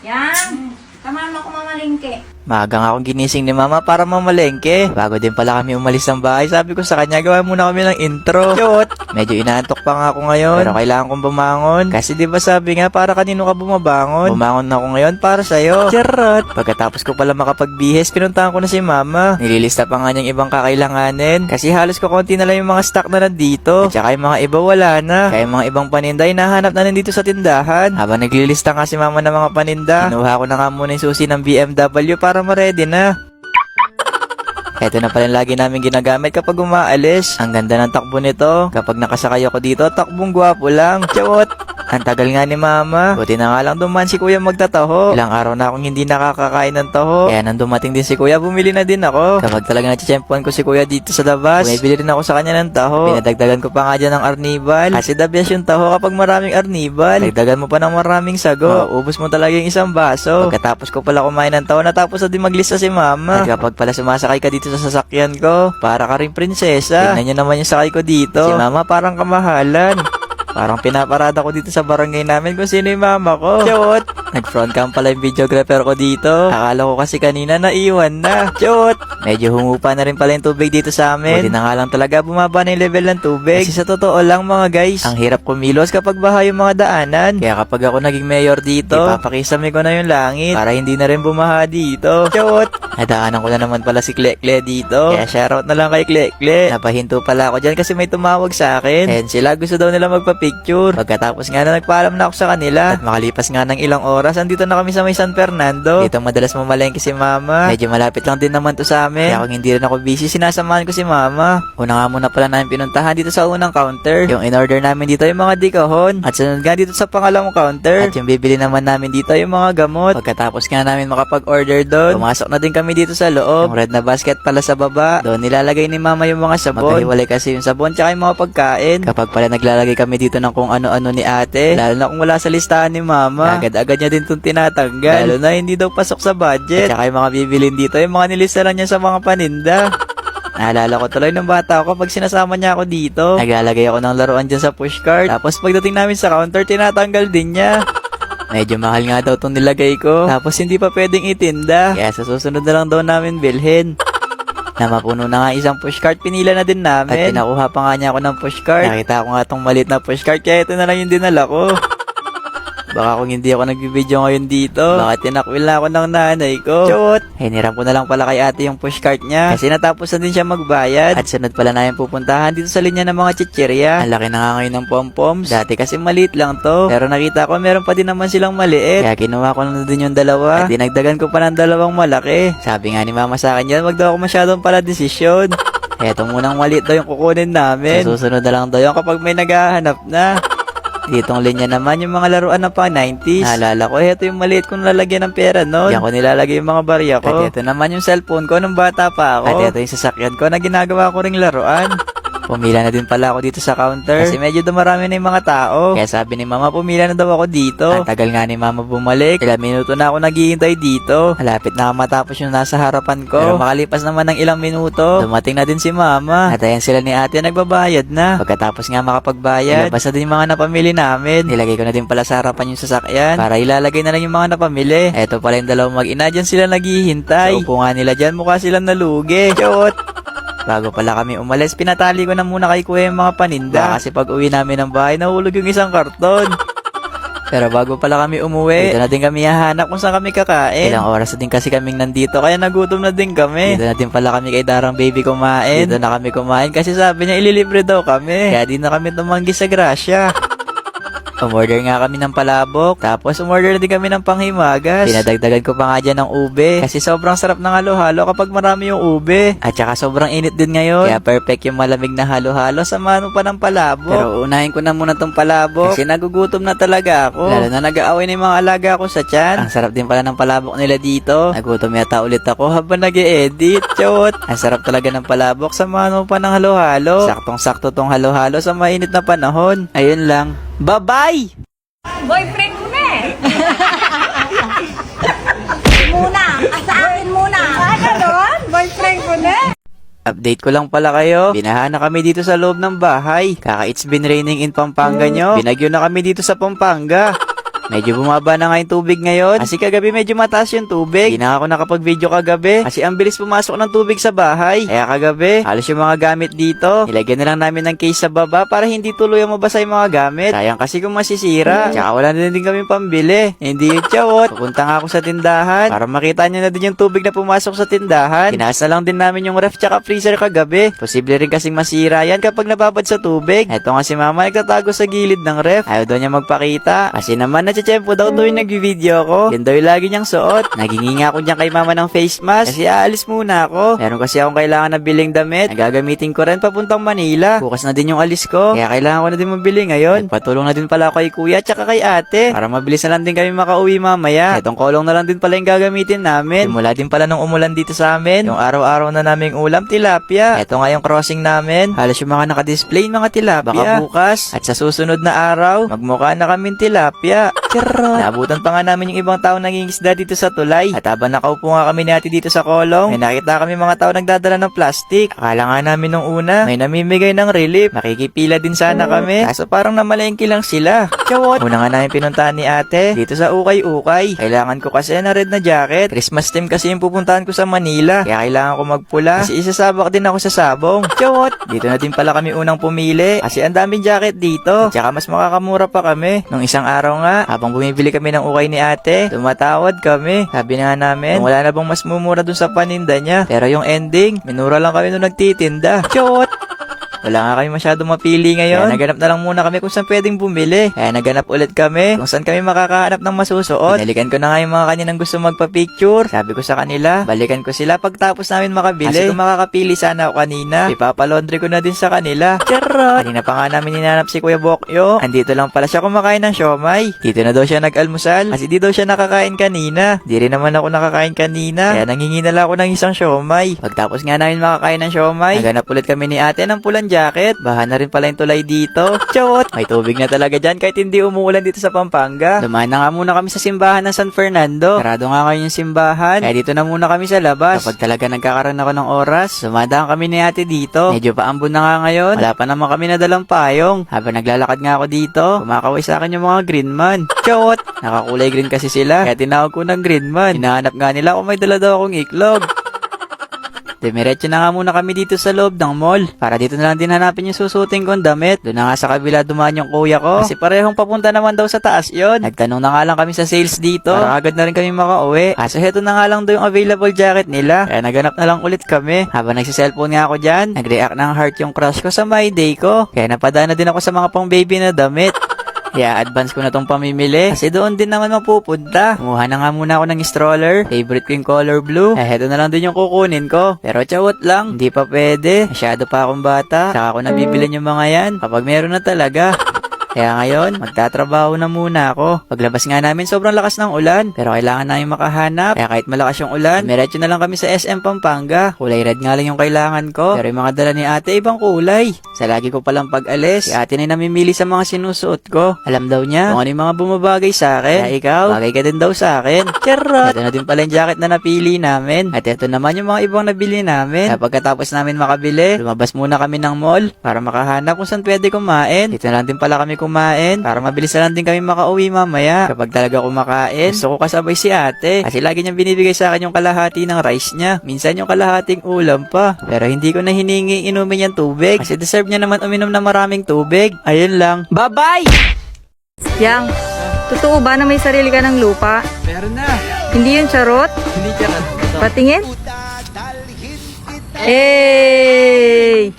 Yan. Tamahan mo ako mamalingke. Maaga nga akong ginising ni mama para mamalengke. Bago din pala kami umalis ng bahay, sabi ko sa kanya, gawa muna kami ng intro. Cute! Medyo inaantok pa nga ako ngayon, pero kailangan kong bumangon. Kasi di ba sabi nga, para kanino ka bumabangon? Bumangon na ako ngayon para sa'yo. Charot! Pagkatapos ko pala makapagbihis, pinuntahan ko na si mama. Nililista pa nga niyang ibang kakailanganin. Kasi halos ko konti na lang yung mga stock na nandito. At saka yung mga iba wala na. Kaya yung mga ibang paninda, hinahanap na nandito sa tindahan. Habang naglilista nga si mama ng mga paninda, kinuha ko na nga muna yung susi ng BMW para ma-ready na. Ito na pala yung lagi namin ginagamit kapag umaalis. Ang ganda ng takbo nito. Kapag nakasakay ako dito, takbong gwapo lang. Chawot! Ang tagal nga ni mama. Buti na nga lang duman si kuya magtataho. Ilang araw na akong hindi nakakakain ng taho. Kaya nang dumating din si kuya, bumili na din ako. Kapag talaga natsyempuan ko si kuya dito sa labas, bumibili rin ako sa kanya ng taho. Pinadagdagan ko pa nga dyan ng arnibal. Kasi the best yung taho kapag maraming arnibal. Dagdagan mo pa ng maraming sago. Ubus mo talaga yung isang baso. Pagkatapos ko pala kumain ng taho, natapos na din maglista si mama. At kapag pala sumasakay ka dito sa sasakyan ko, para ka rin prinsesa. Tingnan nyo naman yung sakay ko dito. Si mama parang kamahalan. Parang pinaparada ko dito sa barangay namin kung sino yung mama ko. Chot! Nag-front cam pala yung videographer ko dito. Akala ko kasi kanina naiwan na. Chot! Medyo humupa na rin pala yung tubig dito sa amin. Buti na nga lang talaga bumaba na yung level ng tubig. Kasi sa totoo lang mga guys, ang hirap kumilos kapag baha yung mga daanan. Kaya kapag ako naging mayor dito, ipapakisame ko na yung langit para hindi na rin bumaha dito. Chot! Nadaanan ko na naman pala si Klekle dito. Kaya shoutout na lang kay Klekle. Napahinto pala ako dyan kasi may tumawag sa akin. And sila gusto daw nila magpa-picture. Pagkatapos nga na nagpaalam na ako sa kanila. At makalipas nga ng ilang oras, andito na kami sa may San Fernando. Dito madalas mamalengke si mama. Medyo malapit lang din naman to sa amin. Kaya kung hindi rin ako busy, sinasamahan ko si mama. Una nga muna pala namin pinuntahan dito sa unang counter. Yung in-order namin dito yung mga dikahon. At sunod nga dito sa pangalawang counter. At yung bibili naman namin dito yung mga gamot. Pagkatapos nga namin makapag-order doon, pumasok na din kami dito sa loob. Yung red na basket pala sa baba. Doon nilalagay ni mama yung mga sabon. Magkahiwalay kasi yung sabon tsaka yung mga pagkain. Kapag pala naglalagay kami dito ng kung ano-ano ni ate, lalo na kung wala sa listahan ni mama, agad-agad niya din itong tinatanggal. Lalo na hindi daw pasok sa budget. At saka yung mga bibilin dito, yung mga nilistahan niya sa mga paninda. Naalala ko tuloy ng bata ako pag sinasama niya ako dito. Naglalagay ako ng laruan dyan sa pushcart. Tapos pagdating namin sa counter, tinatanggal din niya. Medyo mahal nga daw itong nilagay ko. Tapos hindi pa pwedeng itinda. Kaya sa susunod na lang daw namin bilhin. Na mapuno na nga isang pushcart, pinila na din namin. At pinakuha pa nga niya ako ng pushcart. Nakita ko nga itong maliit na pushcart, kaya ito na lang yung dinala ko. Baka kung hindi ako nagbibideo ngayon dito, baka tinakwil na ako ng nanay ko. Chot! Hiniram ko na lang pala kay ate yung pushcart niya. Kasi natapos na din siya magbayad. At sunod pala namin pupuntahan dito sa linya ng mga chichirya. Ang laki na nga ngayon ng pom-poms. Dati kasi maliit lang to. Pero nakita ko meron pa din naman silang maliit. Kaya kinuha ko na din yung dalawa. At dinagdagan ko pa ng dalawang malaki. Sabi nga ni mama sa akin yan, wag daw ako masyadong pala desisyon. Eto munang maliit daw yung kukunin namin. Sa susunod na lang daw yung kapag may naghahanap na. Ditong linya naman yung mga laruan ng pang 90s. Naalala ko, ito yung maliit kong lalagyan ng pera noon. Diyan ko nilalagay yung mga barya ko. At ito naman yung cellphone ko nung bata pa ako. At ito yung sasakyan ko na ginagawa ko ring laruan. Pumila na din pala ako dito sa counter. Kasi medyo dumarami na yung mga tao. Kaya sabi ni mama, pumila na daw ako dito. Ang tagal nga ni mama bumalik. Ilang minuto na ako naghihintay dito. Malapit na matapos yung nasa harapan ko. Pero makalipas naman ng ilang minuto, dumating na din si mama. At ayan sila ni ate nagbabayad na. Pagkatapos nga makapagbayad, ilabas na din yung mga napamili namin. Nilagay ko na din pala sa harapan yung sasakyan para ilalagay na lang yung mga napamili. Eto pala yung dalawang mag-ina, dyan sila naghihintay. Sa upo nga nila dyan, mukha silang nalugi. Chot! Bago pala kami umalis, pinatali ko na muna kay kuya yung mga paninda. Kasi pag uwi namin ng bahay, nahulog yung isang karton. Pero bago pala kami umuwi, dito na din kami hahanap kung saan kami kakain. Ilang oras na din kasi kaming nandito, kaya nagutom na din kami. Dito na din pala kami kay Darang Baby kumain. Dito na kami kumain kasi sabi niya ililibre daw kami. Kaya di na kami tumanggi sa grasya. Umorder nga kami ng palabok, tapos umorder din kami ng panghimagas. Pinadagdagan ko pa nga dyan ng ube, kasi sobrang sarap ng halo-halo kapag marami yung ube. At saka sobrang init din ngayon, kaya perfect yung malamig na halo-halo sa mano pa ng palabok. Pero unahin ko na muna tong palabok, kasi nagugutom na talaga ako. Lalo na nag-aaway na yung mga alaga ko sa tiyan. Ang sarap din pala ng palabok nila dito. Nagutom yata ulit ako habang nag-e-edit. Chot! Ang sarap talaga ng palabok sa mano pa ng halo-halo. Saktong-sakto tong halo-halo sa mainit na panahon. Ayun lang. Bye-bye! Boyfriend mo na eh. Muna. Sa akin muna. Ganon? Boyfriend ko na. Update ko lang pala kayo. Binaha na kami dito sa loob ng bahay. Kaka it's been raining in Pampanga nyo. Binagyo na kami dito sa Pampanga. Medyo bumaba na nga yung tubig ngayon. Kasi kagabi medyo mataas yung tubig. Hindi na ako nakapag-video kagabi. Kasi ang bilis pumasok ng tubig sa bahay. Kaya kagabi, halos yung mga gamit dito, nilagyan na lang namin ng case sa baba para hindi tuluyang mabasa yung mga gamit. Sayang kasi kung masisira. Tsaka wala na din kami pambili. Hindi yung tiyawot. Pupunta nga ako sa tindahan para makita nyo na din yung tubig na pumasok sa tindahan. Tinaas na lang din namin yung ref tsaka freezer kagabi. Posible rin kasing masira yan kapag nababad sa tubig. Eto nga si mama nagtatago sa gilid ng ref. Ayaw daw niya magpakita. Kasi naman natsyempo daw yung nag-video ko. Yan daw yung lagi niyang suot. Naginginga ako dyan kay mama ng face mask. Kasi aalis muna ako. Meron kasi akong kailangan na biling damit. Nagagamitin ko rin papuntang Manila. Bukas na din yung alis ko. Kaya kailangan ko na din mabili ngayon. Patulong na din pala ako kay kuya tsaka kay ate. Para mabilis na lang din kami makauwi mamaya. Etong kolong na lang din pala yung gagamitin namin. Simula din pala nung umulan dito sa amin. Yung araw-araw na naming ulam, tilapia. Eto nga yung crossing namin. Halos yung mga nakadisplay mga tilapia. Baka bukas at sa susunod na araw, magmukha na kaming tilapia. Charot. Naabutan pa nga namin yung ibang tao nangingisda dito sa tulay. At habang nakaupo nga kami ni ate dito sa kolong, may nakita kami mga tao nagdadala ng plastic. Akala nga namin nung una, may namimigay ng relief. Makikipila din sana kami. Kaso parang namalengke lang sila. Chawot. Una nga namin pinuntahan ni ate dito sa Ukay-Ukay. Kailangan ko kasi na red na jacket. Christmas time kasi yung pupuntahan ko sa Manila. Kaya kailangan ko magpula. Kasi isasabak din ako sa sabong. Chawot. Dito na din pala kami unang pumili. Kasi ang daming jacket dito. Tsaka mas makakamura pa kami. Nung isang araw nga, habang bumibili kami ng ukay ni ate, tumatawad kami. Sabi na nga namin, kung wala na bang mas mumura dun sa paninda niya. Pero yung ending, minura lang kami nung nagtitinda. Chawot. Wala nga kami masyado mapili ngayon. Kaya naganap na lang muna kami kung saan pwedeng bumili. Kaya naganap ulit kami kung saan kami makakahanap ng masusuot. Binalikan ko na nga yung mga kaninang gusto magpa-picture. Sabi ko sa kanila, balikan ko sila pagtapos namin makabili. Kasi kung makakapili sana ako kanina, ipapalaundry ko na din sa kanila. Charot! Kanina pa nga namin ninanap si Kuya Bokyo. Andito lang pala siya kumakain ng siomay. Dito na daw siya nag-almusal. Kasi di daw siya nakakain kanina. Di rin naman ako nakakain kanina. Kaya nanghingi na lang ako ng isang siomay. Pagtapos nga namin makakain ng siomay, naganap ulit kami ni ate ng pulang jacket. Baha na rin pala yung tulay dito. Chawot! May tubig na talaga dyan kahit hindi umuulan dito sa Pampanga. Dumaan na nga muna kami sa simbahan ng San Fernando. Sarado nga ngayon yung simbahan. Kaya dito na muna kami sa labas. Kapag talaga nagkakaroon ako ng oras, dumadaan kami ni ate dito. Medyo paambon na nga ngayon. Wala pa naman kami nadalang payong. Habang naglalakad nga ako dito, kumakaway sa akin yung mga green man. Chawot! Nakakulay green kasi sila. Kaya tinawag ko ng green man. Hinahanap nga nila kung may dala daw akong iklog. Demiretso na nga muna kami dito sa loob ng mall. Para dito na lang din hanapin yung susuting kong damit. Doon na nga sa kabila dumaan yung kuya ko. Kasi parehong papunta naman daw sa taas yon. Nagtanong na nga lang kami sa sales dito. Para agad na rin kami makauwi. Kaso heto na nga lang daw yung available jacket nila. Kaya naganap na lang ulit kami. Habang nagsiselfone nga ako dyan, nag-react ng heart yung crush ko sa my day ko. Kaya napadaan na din ako sa mga pang baby na damit. Kaya advance ko na tong pamimili. Kasi doon din naman mapupunta. Kumuha na nga muna ako ng stroller. Favorite ko yung color blue. Heto na lang din yung kukunin ko. Pero chawot lang. Hindi pa pwede. Masyado pa akong bata. Saka ako nabibili yung mga yan. Kapag meron na talaga. Kaya ngayon, magtatrabaho na muna ako. Paglabas nga namin, sobrang lakas ng ulan. Pero kailangan namin makahanap. Kaya kahit malakas yung ulan, diretso na lang kami sa SM Pampanga. Kulay red nga lang yung kailangan ko. Pero yung mga dala ni ate, ibang kulay. Sa lagi ko palang pag-alis, si ate na namimili sa mga sinusuot ko. Alam daw niya kung ano yung mga bumabagay sa akin. Kaya ikaw, bagay ka din daw sa akin. Charot! Ito na din pala yung jacket na napili namin. At ito naman yung mga ibang nabili namin. Kaya pagkatapos namin makabili, lumabas muna kami ng mall para makahanap kung saan pwede kumain. Dito na lang din pala kami kumain para mabilis na lang din kami makauwi mamaya. Kapag talaga kumakain, gusto ko kasabay si ate kasi lagi niyang binibigay sa akin yung kalahati ng rice niya. Minsan yung kalahating ulam pa. Pero hindi ko na hiningi inumin yung tubig kasi deserve niya naman uminom na maraming tubig. Ayun lang. Bye-bye! Yang, totoo ba na may sarili ka ng lupa? Meron na. Hindi yun charot? Hindi charot. Patingin? Hey!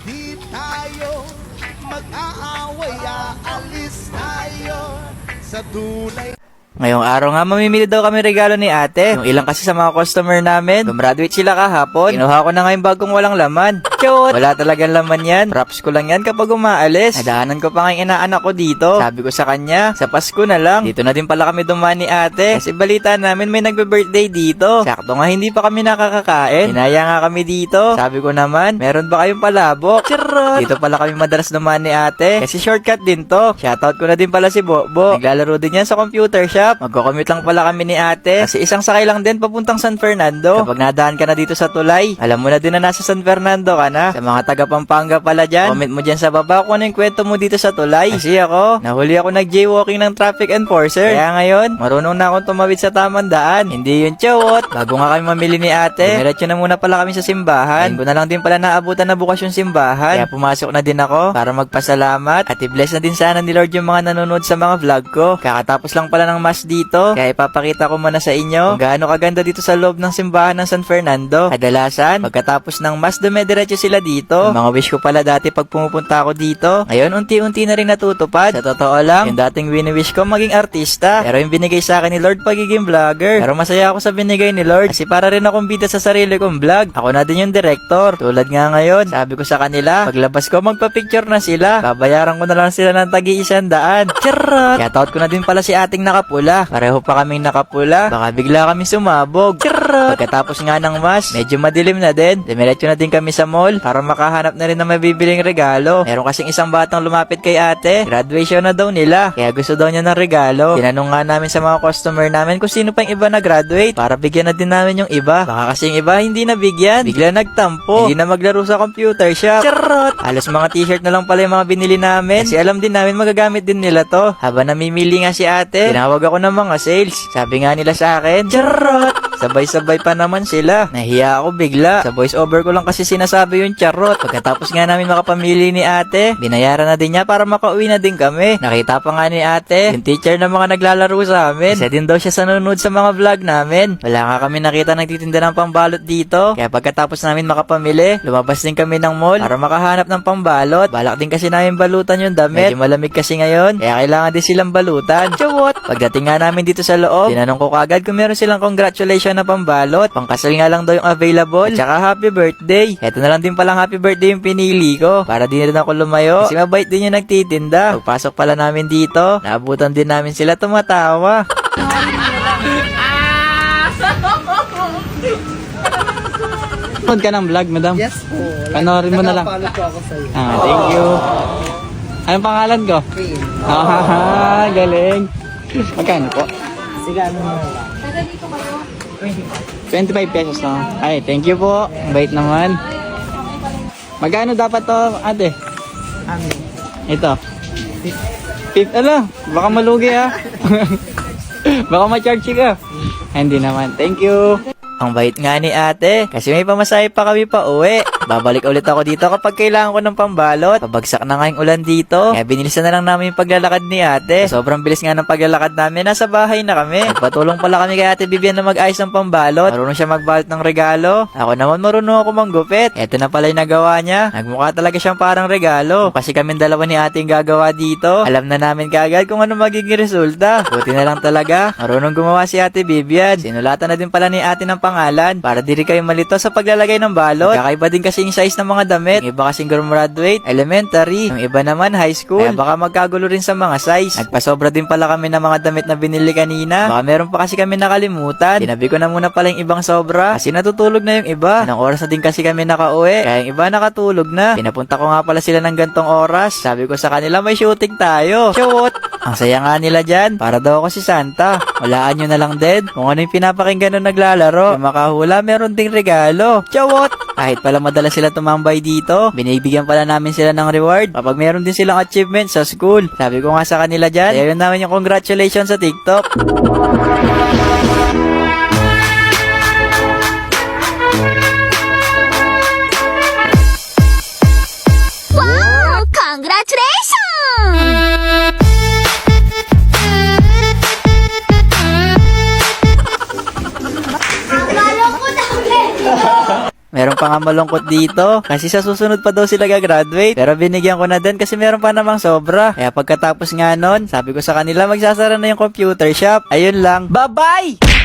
Di tayo mag-aaway, aalis tayo sa tunay. Ngayong araw nga, mamimili daw kami regalo ni ate. Yung ilang kasi sa mga customer namin, gumraduate sila kahapon. Kinuha ko na nga yung bagong walang laman. Cute! Wala talagang laman yan. Props ko lang yan kapag umaalis. Nadaanan ko pa nga yung inaanak ko dito. Sabi ko sa kanya, sa Pasko na lang. Dito na din pala kami dumaan ni ate. Kasi balita namin may nagbe-birthday dito. Sakto nga hindi pa kami nakakakain. Hinaya nga kami dito. Sabi ko naman, meron ba kayong palabok? Charot! Dito pala kami madalas dumaan ni ate. Kasi shortcut din to. Shoutout ko na din pala si Bobo. Naglalaro din yan sa computer shop. Magko-commute lang pala kami ni ate. Kasi isang sakay lang din papuntang San Fernando. Kapag nadaan ka na dito sa tulay, alam mo na din na nasa San Fernando ka sana. Sa mga taga Pampanga pala dyan, comment mo dyan sa baba kung ano yung kwento mo dito sa tulay. Kasi ako, nahuli ako nag-jaywalking ng traffic enforcer. Kaya ngayon, marunong na akong tumawid sa tamang daan. Hindi yun chawot. Bago nga kami mamili ni ate, diretso na muna pala kami sa simbahan. Ko na lang din pala naabutan na bukas yung simbahan. Kaya pumasok na din ako para magpasalamat at i-bless na din sana ni Lord yung mga nanonood sa mga vlog ko. Kakatapos lang pala ng mass dito, kaya ipapakita ko muna sa inyo kung gaano kaganda dito sa loob ng simbahan ng San Fernando. Kadalasan, pagkatapos ng mass, dumidiretso sila dito. Yung mga wish ko pala dati pag pumupunta ako dito, ngayon unti-unti na rin natutupad. Sa totoo lang, yung dating wini-wish ko maging artista, pero yung binigay sa akin ni Lord pagiging vlogger. Pero masaya ako sa binigay ni Lord kasi para rin akong bida sa sarili kong vlog. Ako na din yung director. Tulad nga ngayon, sabi ko sa kanila, paglabas ko magpa-picture na sila. Babayaran ko na lang sila ng tagi-100. Charot! Shoutout ko na din pala si ating nakapula. Pareho pa kaming nakapula. Baka bigla kami sumabog. Charot! Pagkatapos nga ng mass, medyo madilim na din. Dumiretso na din kami sa mall para makahanap na rin ng mabibiling regalo. Meron kasing isang batang lumapit kay ate. Graduation na daw nila. Kaya gusto daw niya ng regalo. Tinanong nga namin sa mga customer namin kung sino pa yung iba na graduate para bigyan na din namin yung iba. Baka kasi yung iba hindi nabigyan. Bigla nagtampo. Hindi na maglaro sa computer shop. Charot! Halos mga t-shirt na lang pala yung mga binili namin. Kasi alam din namin magagamit din nila to. Habang namimili nga si ate, tinawag ako ng mga sales. Sabi nga nila sa akin, charot! Sabay-sabay pa naman sila. Nahiya ako bigla. Sa voice over ko lang kasi sinasabi yung charot. Pagkatapos nga namin makapamili ni ate, binayaran na din niya para makauwi na din kami. Nakita pa nga ni ate, yung teacher na mga naglalaro sa amin. Isa din daw siya sa nanonood sa mga vlog namin. Wala nga kami nakita nagtitinda ng pambalot dito. Kaya pagkatapos namin makapamili, lumabas din kami ng mall para makahanap ng pambalot. Balak din kasi namin balutan yung damit. Medyo malamig kasi ngayon, kaya kailangan din silang balutan. Chawot! Pagdating nga namin dito sa loob, tinanong ko kagad kung meron silang congratulations na pambalot. Pangkasal nga lang daw yung available. At saka happy birthday. Eto na lang din palang happy birthday yung pinili ko. Para di na rin ako lumayo. Kasi mabait din yung nagtitinda. Pagpasok pala namin dito, naabutan din namin sila tumatawa. Pag ka ng vlog, madam? Yes po. Panoorin mo na lang. Nakapalo po ako sa'yo. Thank you. Anong pangalan ko? Queen. Galing. Magkano po? Sige, ano mo na lang. 25 pesos no? Ay, thank you po. Bait naman. Magkano dapat to, ate? Ano? Ito. Ala, baka malugi baka ma-charge ka. Hindi naman. Thank you. Ang bait nga ni ate, kasi may pamasahe pa kami pa uwi. Babalik ulit ako dito kapag kailangan ko ng pambalot. Pabagsak na nga yung ulan dito, kaya binilisan na lang namin yung paglalakad ni ate. Sobrang bilis nga ng paglalakad namin, nasa bahay na kami. Nagpatulong pala kami kay ate Vivian na mag-ayos ng pambalot. Marunong siya magbalot ng regalo. Ako naman marunong ako manggupit. Eto na pala yung nagawa niya. Nagmukha talaga siyang parang regalo. Kasi kami dalawa ni ate yung gagawa dito. Alam na namin kaagad kung ano magiging resulta. Buti na lang talaga, marunong gumawa si ate Vivian. Sinulatan na din pala ni ate ng pangalan para di rin kayo malito sa paglalagay ng balot. Kakaiba din kasi yung size ng mga damit. Yung iba kasing graduate, elementary. Yung iba naman high school. Kaya baka magkagulo rin sa mga size. Nagpasobra din pala kami ng mga damit na binili kanina. Baka meron pa kasi kami nakalimutan. Tinabi ko na muna pala yung ibang sobra kasi natutulog na yung iba. Anong oras na din kasi kami nakauwi. Kaya yung iba nakatulog na. Pinapunta ko nga pala sila ng gantong oras. Sabi ko sa kanila may shooting tayo. Chawot! Ang saya nga nila dyan. Para daw ako si Santa. Walaan nyo na lang din kung ano yung pinapakinggan nung naglalaro. Yung makahula meron ding regalo. Chawot! Kahit pala madalas sila tumambay dito, binibigyan pala namin sila ng reward kapag meron din silang achievement sa school. Sabi ko nga sa kanila dyan, ayaw namin yung congratulations sa TikTok. Wow! Congratulations! Meron pa nga malungkot dito kasi sa susunod pa daw sila gagraduate. Pero binigyan ko na din kasi meron pa namang sobra. Kaya pagkatapos nga nun, sabi ko sa kanila magsasara na yung computer shop. Ayun lang. Bye-bye!